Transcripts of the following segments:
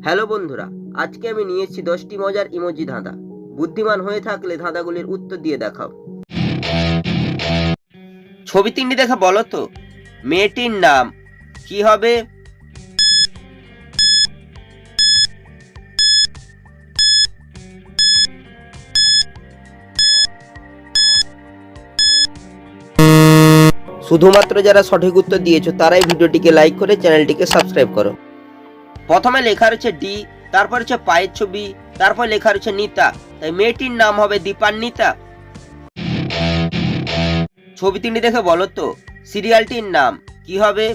Hello বন্ধুরা, আজকে আমি নিয়ে এসেছি 10টি মজার ইমোজি ধাঁধা। বুদ্ধিমান হয়ে থাকলে ধাঁধাগুলির উত্তর দিয়ে দেখাও। ছবি তিনটি দেখে বলো তো মেয়েটির নাম কি হবে? শুধুমাত্র যারা সঠিক উত্তর দিয়েছো তারাই ভিডিওটিকে লাইক করে চ্যানেলটিকে সাবস্ক্রাইব করো। প্রথমে লেখা রয়েছে ডি, তারপর হচ্ছে পায়ের ছবি, তারপর লেখা রয়েছে নিতা, তাই মেয়েটির নাম হবে দীপান্বিতা। ছবি তিনটি দেখে বলো তো সিরিয়ালটির নাম কি হবে?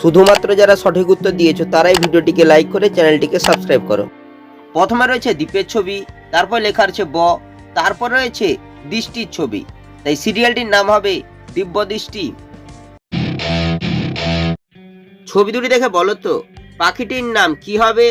শুধুমাত্র যারা সঠিক উত্তর দিয়েছো তারাই ভিডিওটিকে লাইক করে চ্যানেলটিকে সাবস্ক্রাইব করো। প্রথমে রয়েছে দ্বীপের ছবি, তারপর লেখা রয়েছে ব, তারপর রয়েছে দৃষ্টির ছবি, তাই সিরিয়ালটির নাম হবে দিব্য দৃষ্টি। ছবি দুটি দেখে বলো তো পাখিটির নাম কি হবে?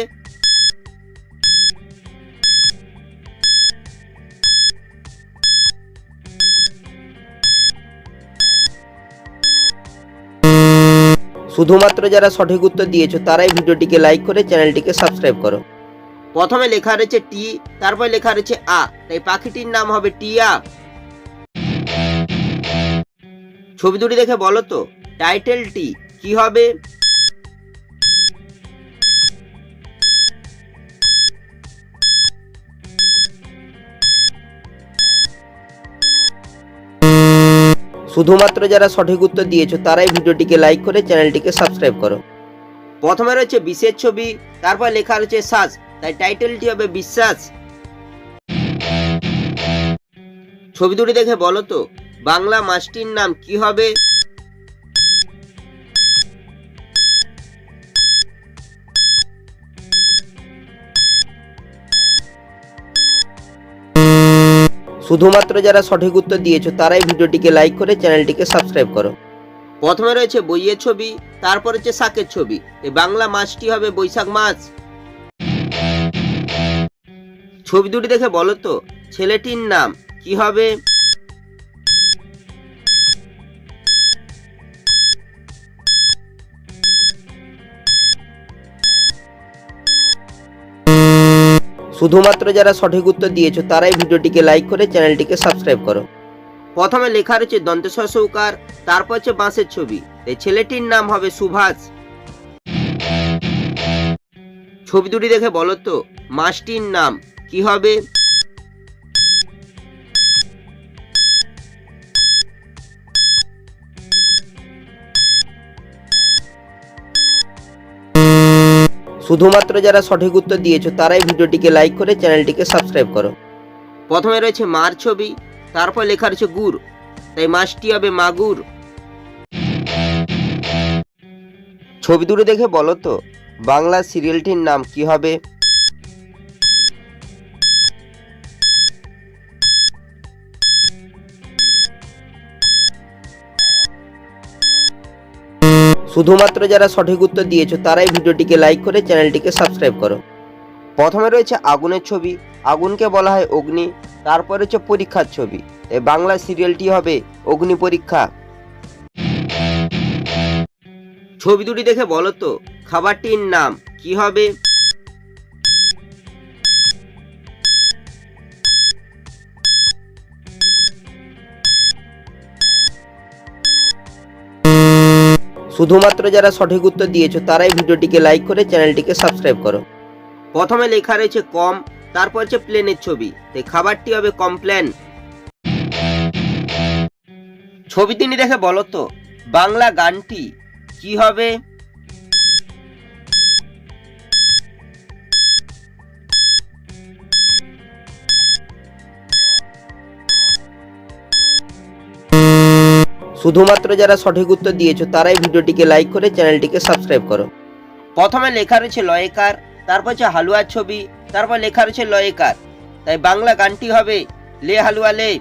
শুধুমাত্র যারা সঠিক উত্তর দিয়েছো তারাই ভিডিওটিকে লাইক করে চ্যানেলটিকে সাবস্ক্রাইব করো। প্রথমে লেখা রয়েছে টি, তারপর লেখা রয়েছে আ, তাই পাখিটির নাম হবে টিয়া। ছবি দুটি দেখে বলো তো টাইটেলটি কি হবে? শুধুমাত্র যারা সঠিক উত্তর দিয়েছো তারাই ভিডিওটিকে লাইক করে চ্যানেলটিকে সাবস্ক্রাইব করো। প্রথমে রয়েছে বিশের ছবি, তারপর লেখা রয়েছে শ্বাস, তাই টাইটেলটি হবে বিশ্বাস। ছবি দুটি দেখে বলো তো বাংলা মাছটির নাম কি হবে? শুধুমাত্র যারা সঠিক উত্তর দিয়েছো তারাই ভিডিওটিকে লাইক করে চ্যানেলটিকে সাবস্ক্রাইব করো। প্রথমে রয়েছে বইয়ের ছবি, তারপর হচ্ছে শাকের ছবি, এই বাংলা মাছটি হবে বৈশাখ মাছ। ছবি দুটি দেখে বলো তো ছেলেটির নাম কি হবে? শুধুমাত্র যারা সঠিক উত্তর দিয়েছো তারাই ভিডিওটিকে লাইক করে চ্যানেলটিকে সাবস্ক্রাইব করো। প্রথমে লেখা রয়েছে দন্তেশ সৌকার, তারপর হচ্ছে বাঁশের ছবি, এই ছেলেটির নাম হবে সুভাষ। ছবি দুটি দেখে বলো তো মাছটির নাম কি হবে? শুধুমাত্র যারা সঠিক উত্তর দিয়েছো তারাই ভিডিওটিকে লাইক করে চ্যানেলটিকে সাবস্ক্রাইব করো। প্রথমে রয়েছে মার ছবি, তারপর লেখা রয়েছে গুড়, তাই মাছটি হবে মাগুর। ছবি দুটো দেখে বলো তো বাংলা সিরিয়ালটির নাম কি হবে? শুধুমাত্র যারা সঠিক উত্তর দিয়েছো তারাই ভিডিওটিকে লাইক করে চ্যানেলটিকে সাবস্ক্রাইব করো। প্রথমে রয়েছে আগুনের ছবি, আগুনকে বলা হয় অগ্নি, তারপর হচ্ছে পরীক্ষার ছবি, এই বাংলা সিরিয়ালটি হবে অগ্নি পরীক্ষা। ছবি দুটি দেখে বলো তো খাবারটির নাম কি হবে? শুধুমাত্র যারা সঠিক উত্তর দিয়েছো তারাই ভিডিওটিকে লাইক করে চ্যানেলটিকে সাবস্ক্রাইব করো। প্রথমে লেখা রয়েছে কম, তারপর হচ্ছে প্লেনের ছবি, তাই খাবারটি হবে কমপ্লেন। ছবি তিনি দেখে বলো তো বাংলা গানটি কি হবে? শুধুমাত্র যারা সঠিক উত্তর দিয়েছো তারাই ভিডিওটিকে লাইক করে চ্যানেলটিকে সাবস্ক্রাইব করো। প্রথমে লেখা রয়েছে লয়েকার, তারপর হচ্ছে হালুয়ার ছবি, তারপর লেখা রয়েছে লয়েকার, তাই বাংলা গানটি হবে লে হালুয়া লে।